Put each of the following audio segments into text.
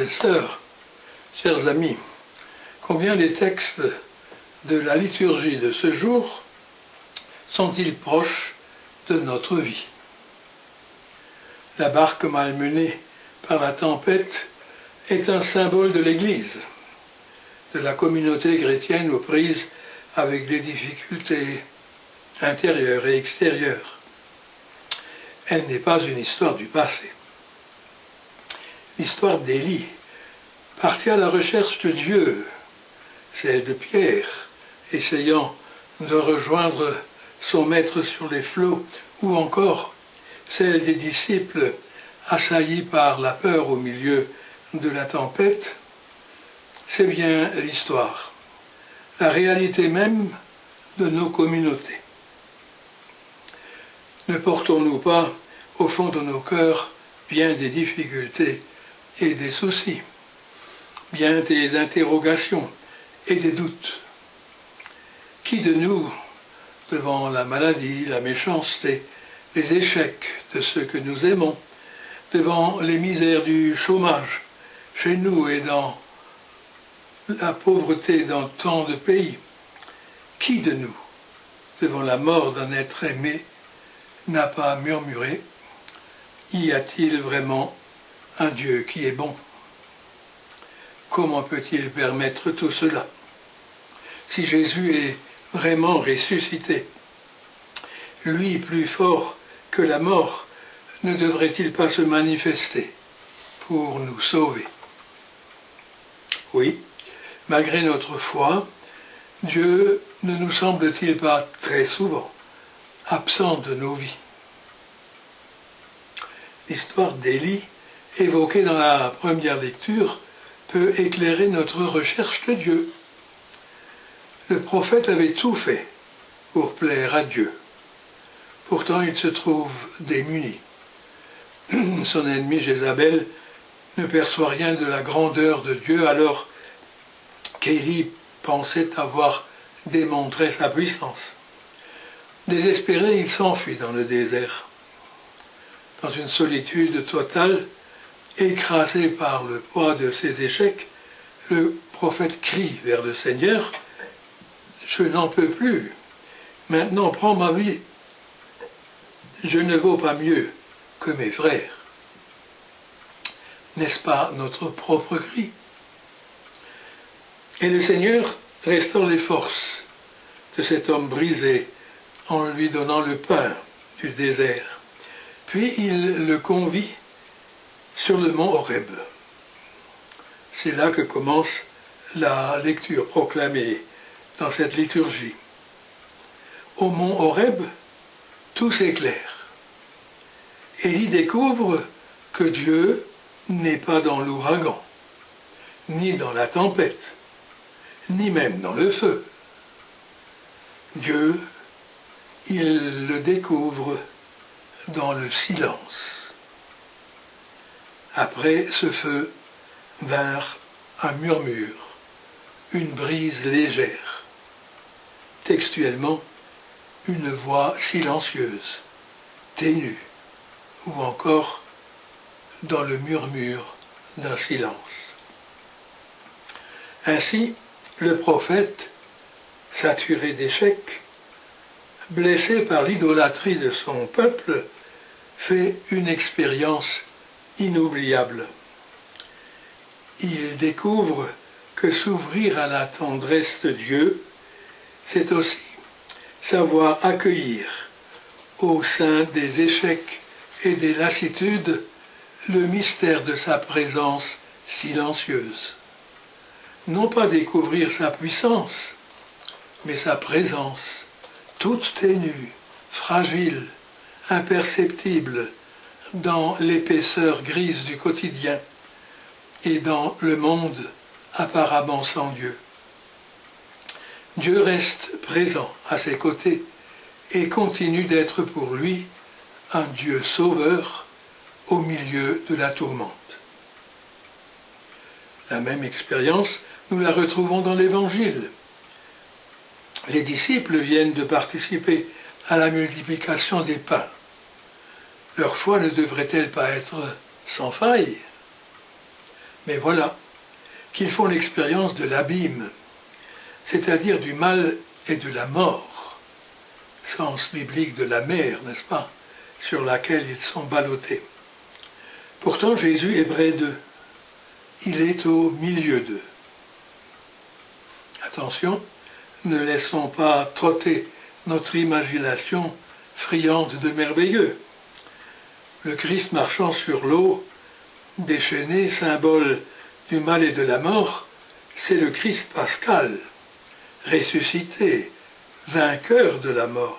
et sœurs, chers amis, combien les textes de la liturgie de ce jour sont-ils proches de notre vie? La barque malmenée par la tempête est un symbole de l'Église, de la communauté chrétienne aux prises avec des difficultés intérieures et extérieures. Elle n'est pas une histoire du passé. L'histoire d'Élie partit à la recherche de Dieu, celle de Pierre, essayant de rejoindre son maître sur les flots, ou encore celle des disciples assaillis par la peur au milieu de la tempête. C'est bien l'histoire, la réalité même de nos communautés. Ne portons-nous pas au fond de nos cœurs bien des difficultés et des soucis, bien des interrogations et des doutes? Qui de nous, devant la maladie, la méchanceté, les échecs de ceux que nous aimons, devant les misères du chômage chez nous et dans la pauvreté dans tant de pays, qui de nous, devant la mort d'un être aimé, n'a pas murmuré: y a-t-il vraiment un Dieu qui est bon? Comment peut-il permettre tout cela? Si Jésus est vraiment ressuscité, lui plus fort que la mort, ne devrait-il pas se manifester pour nous sauver? Oui, malgré notre foi, Dieu ne nous semble-t-il pas très souvent absent de nos vies? L'histoire d'Élie, évoquée dans la première lecture, peut éclairer notre recherche de Dieu. Le prophète avait tout fait pour plaire à Dieu. Pourtant, il se trouve démuni. Son ennemi Jézabel ne perçoit rien de la grandeur de Dieu alors qu'Élie pensait avoir démontré sa puissance. Désespéré, il s'enfuit dans le désert. Dans une solitude totale, écrasé par le poids de ses échecs, le prophète crie vers le Seigneur: « Je n'en peux plus. Maintenant, prends ma vie. Je ne vaux pas mieux que mes frères. » N'est-ce pas notre propre cri? Et le Seigneur restaure les forces de cet homme brisé en lui donnant le pain du désert. Puis il le convie sur le mont Horeb. C'est là que commence la lecture proclamée dans cette liturgie. Au mont Horeb, tout s'éclaire. Élie découvre que Dieu n'est pas dans l'ouragan, ni dans la tempête, ni même dans le feu. Dieu, il le découvre dans le silence. Après ce feu vinrent un murmure, une brise légère. Textuellement, une voix silencieuse, ténue, ou encore dans le murmure d'un silence. Ainsi, le prophète, saturé d'échecs, blessé par l'idolâtrie de son peuple, fait une expérience inoubliable. Il découvre que s'ouvrir à la tendresse de Dieu, c'est aussi savoir accueillir au sein des échecs et des lassitudes le mystère de sa présence silencieuse. Non pas découvrir sa puissance, mais sa présence, toute ténue, fragile, imperceptible, dans l'épaisseur grise du quotidien et dans le monde apparemment sans Dieu. Dieu reste présent à ses côtés et continue d'être pour lui un Dieu sauveur au milieu de la tourmente. La même expérience, nous la retrouvons dans l'Évangile. Les disciples viennent de participer à la multiplication des pains. Leur foi ne devrait-elle pas être sans faille? Mais voilà qu'ils font l'expérience de l'abîme, c'est-à-dire du mal et de la mort, sens biblique de la mer, n'est-ce pas, sur laquelle ils sont ballottés. Pourtant Jésus est près d'eux, il est au milieu d'eux. Attention, ne laissons pas trotter notre imagination friande de merveilleux. Le Christ marchant sur l'eau, déchaîné, symbole du mal et de la mort, c'est le Christ pascal, ressuscité, vainqueur de la mort.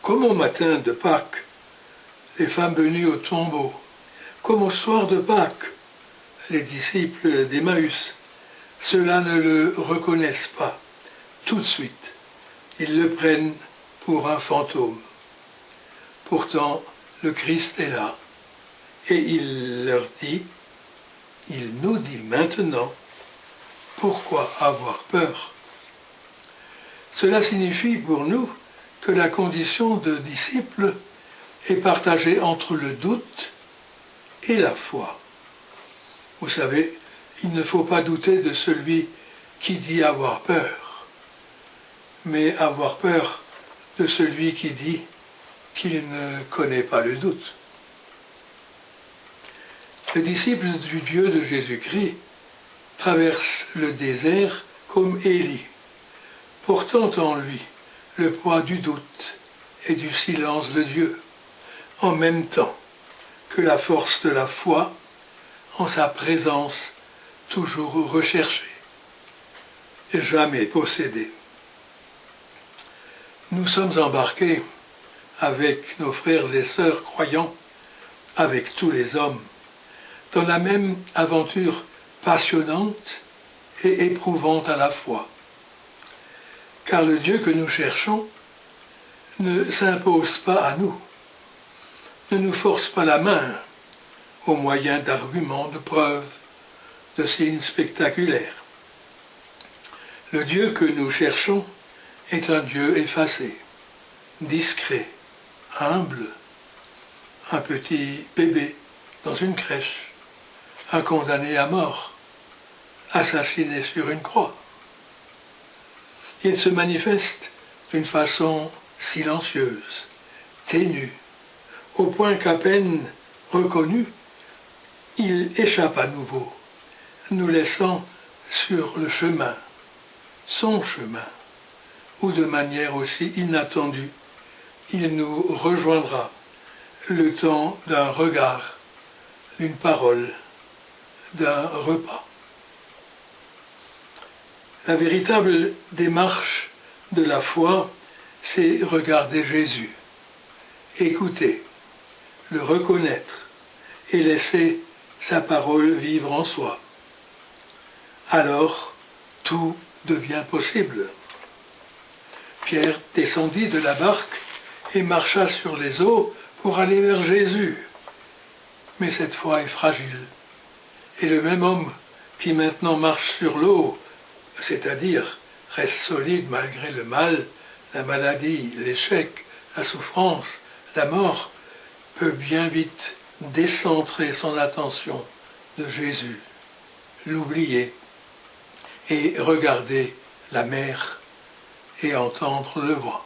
Comme au matin de Pâques, les femmes venues au tombeau, comme au soir de Pâques, les disciples d'Emmaüs, ceux-là ne le reconnaissent pas tout de suite. Ils le prennent pour un fantôme. Pourtant, le Christ est là. Et il leur dit, il nous dit maintenant, pourquoi avoir peur? Cela signifie pour nous que la condition de disciple est partagée entre le doute et la foi. Vous savez, il ne faut pas douter de celui qui dit avoir peur, mais avoir peur de celui qui dit qu'il ne connaît pas le doute. Le disciple du Dieu de Jésus-Christ traverse le désert comme Élie, portant en lui le poids du doute et du silence de Dieu, en même temps que la force de la foi en sa présence toujours recherchée et jamais possédée. Nous sommes embarqués avec nos frères et sœurs croyants, avec tous les hommes, dans la même aventure passionnante et éprouvante à la fois. Car le Dieu que nous cherchons ne s'impose pas à nous, ne nous force pas la main au moyen d'arguments, de preuves, de signes spectaculaires. Le Dieu que nous cherchons est un Dieu effacé, discret, humble, un petit bébé dans une crèche, un condamné à mort, assassiné sur une croix. Il se manifeste d'une façon silencieuse, ténue, au point qu'à peine reconnu, il échappe à nouveau, nous laissant sur le chemin, son chemin, ou de manière aussi inattendue, il nous rejoindra le temps d'un regard, d'une parole, d'un repas. La véritable démarche de la foi, c'est regarder Jésus, écouter, le reconnaître et laisser sa parole vivre en soi. Alors, tout devient possible. Pierre descendit de la barque et marcha sur les eaux pour aller vers Jésus. Mais cette foi est fragile. Et le même homme qui maintenant marche sur l'eau, c'est-à-dire reste solide malgré le mal, la maladie, l'échec, la souffrance, la mort, peut bien vite décentrer son attention de Jésus, l'oublier et regarder la mer et entendre le vent.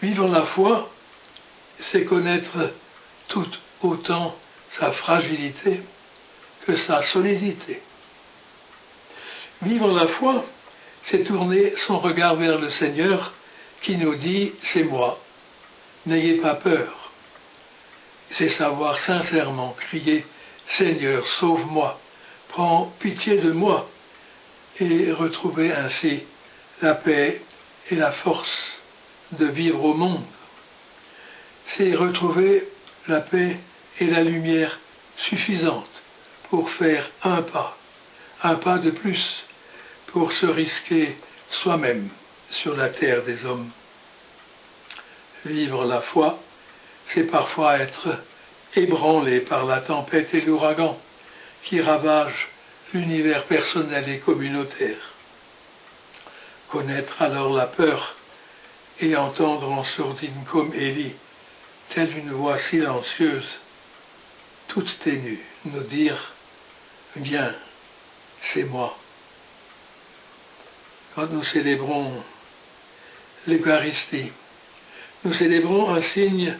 Vivre la foi, c'est connaître tout autant sa fragilité que sa solidité. Vivre la foi, c'est tourner son regard vers le Seigneur qui nous dit « c'est moi, n'ayez pas peur ». C'est savoir sincèrement crier « Seigneur, sauve-moi, prends pitié de moi » et retrouver ainsi la paix et la force de vivre au monde. C'est retrouver la paix et la lumière suffisante pour faire un pas de plus, pour se risquer soi-même sur la terre des hommes. Vivre la foi, c'est parfois être ébranlé par la tempête et l'ouragan qui ravagent l'univers personnel et communautaire. Connaître alors la peur et entendre en sourdine comme Élie, telle une voix silencieuse, « toutes ténues, nous dire « Viens, c'est moi ». Quand nous célébrons l'Eucharistie, nous célébrons un signe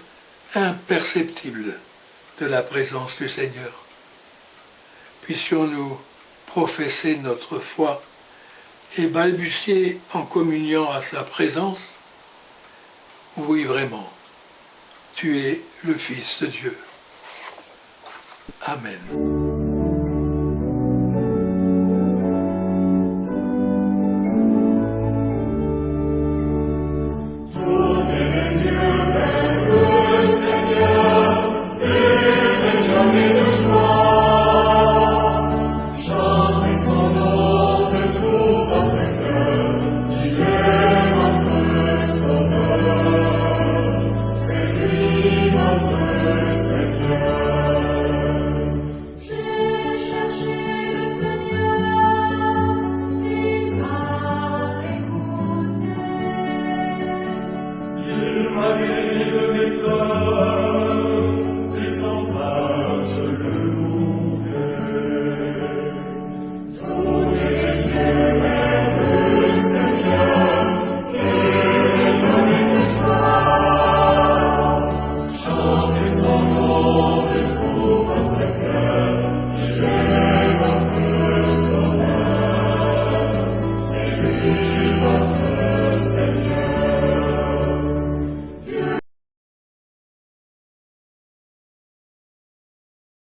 imperceptible de la présence du Seigneur. Puissions-nous professer notre foi et balbutier en communiant à sa présence, oui vraiment, tu es le Fils de Dieu. Amen.